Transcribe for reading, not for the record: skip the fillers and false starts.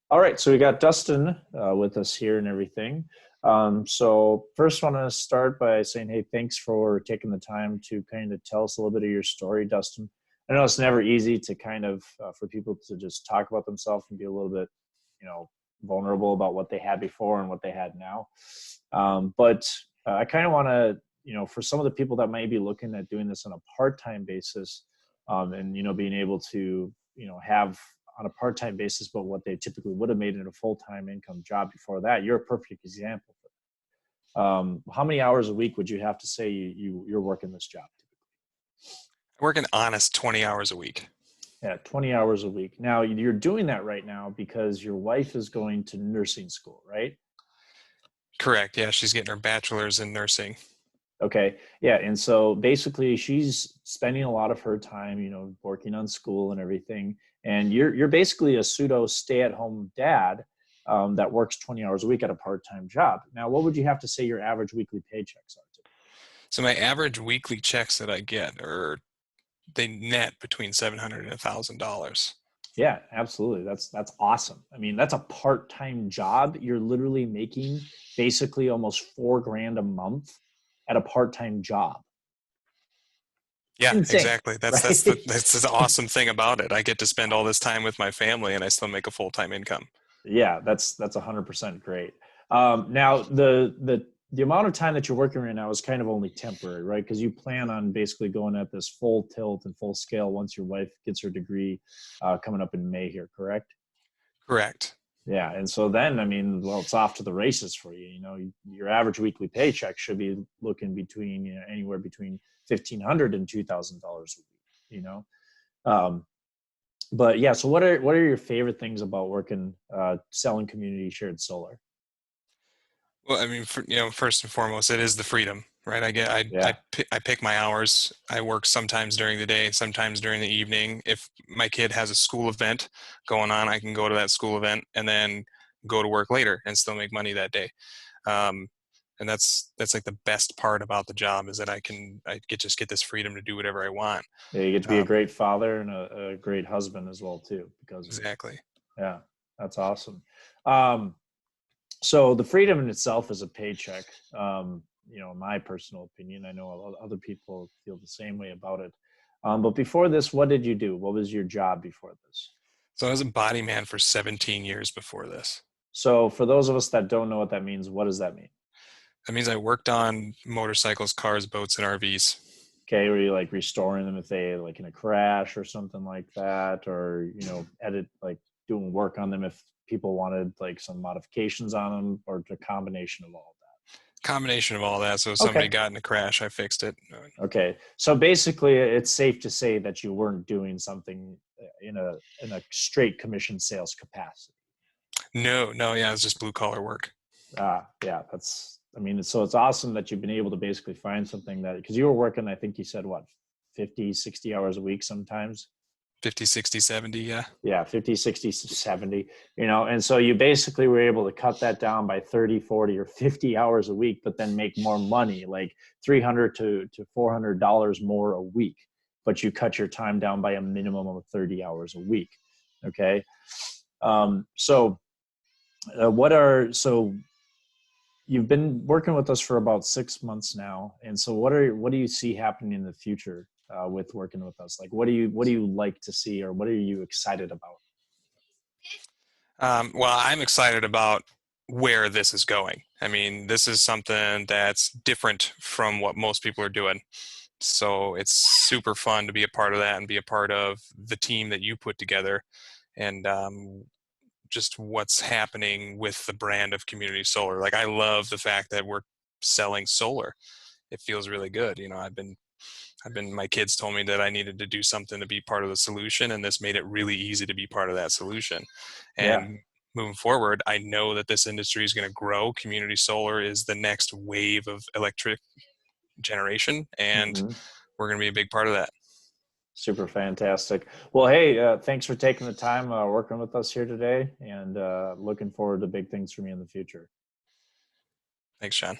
All right, so we got Dustin with us here and everything. So first, want to start by saying, hey, thanks for taking the time to kind of tell us a little bit of your story, Dustin. I know it's never easy to kind of for people to just talk about themselves and be a little bit, you know, vulnerable about what they had before and what they had now. But I kind of want to, for some of the people that might be looking at doing this on a part-time basis, and being able to, have on a part-time basis, but what they typically would have made in a full-time income job before that. You're a perfect example. How many hours a week would you have to say you're working this job? I work an honest 20 hours a week. Yeah, 20 hours a week. Now you're doing that right now because your wife is going to nursing school, right? Correct. Yeah, she's getting her bachelor's in nursing. Okay. Yeah. And so basically she's spending a lot of her time, working on school and everything. And you're basically a pseudo stay-at-home dad that works 20 hours a week at a part-time job. Now, what would you have to say your average weekly paychecks are today? So my average weekly checks that I get are they net between 700 and $1,000. Yeah, absolutely. That's awesome. I mean, that's a part-time job. You're literally making basically almost 4 grand a month at a part-time job. It's Yeah, insane, exactly. That's right? that's the that's the awesome thing about it. I get to spend all this time with my family and I still make a full-time income. Yeah, that's 100% great. Now the amount of time that you're working right now is kind of only temporary, right? Because you plan on basically going at this full tilt and full scale once your wife gets her degree coming up in May here, correct? Correct. Yeah, and so then I mean, well, it's off to the races for you. Your average weekly paycheck should be looking between anywhere between $1,500 and $2,000 a week. You know, um, but yeah, so what are your favorite things about working selling community shared solar? Well, I mean, first and foremost, it is the freedom, right? Yeah. I pick my hours. I work sometimes during the day, sometimes during the evening. If my kid has a school event going on, I can go to that school event and then go to work later and still make money that day. Um, and that's like the best part about the job is that just get this freedom to do whatever I want. Yeah, you get to be a Um, great father and a great husband as well too because of it. exactly. Yeah, that's awesome. Um, so the freedom in itself is a paycheck. In my personal opinion, I know other people feel the same way about it. But before this, what did you do? What was your job before this? So I was a body man for 17 years before this. So for those of us that don't know what that means, what does that mean? That means I worked on motorcycles, cars, boats, and RVs. Okay, were you like restoring them if they like in a crash or something like that, or edit like doing work on them if people wanted like some modifications on them, or a combination of all Combination of all that. So if that? somebody Okay. got in a crash, I fixed it. Okay. So basically, it's safe to say that you weren't doing something in a straight commission sales capacity. No, no, yeah, it's just blue collar work. Yeah, I mean, so it's awesome that you've been able to basically find something that, because you were working, I think you said what, 50, 60 hours a week sometimes. 50, 60, 70, yeah. Yeah, 50, 60, 70, and so you basically were able to cut that down by 30, 40, or 50 hours a week, but then make more money, like 300 to $400 more a week, but you cut your time down by a minimum of 30 hours a week. Okay. So so you've been working with us for about 6 months now, and so what do you see happening in the future with working with us? Like, what do you like to see, or what are you excited about? Well, I'm excited about where this is going. I mean, this is something that's different from what most people are doing. So it's super fun to be a part of that and be a part of the team that you put together and just what's happening with the brand of community solar. Like, I love the fact that we're selling solar. It feels really good. My kids told me that I needed to do something to be part of the solution, and this made it really easy to be part of that solution. Yeah. And moving forward, I know that this industry is going to grow. Community solar is the next wave of electric generation, and Hmm. we're going to be a big part of that. Super fantastic. Well, hey, thanks for taking the time working with us here today, and looking forward to big things from you in the future. Thanks, Sean.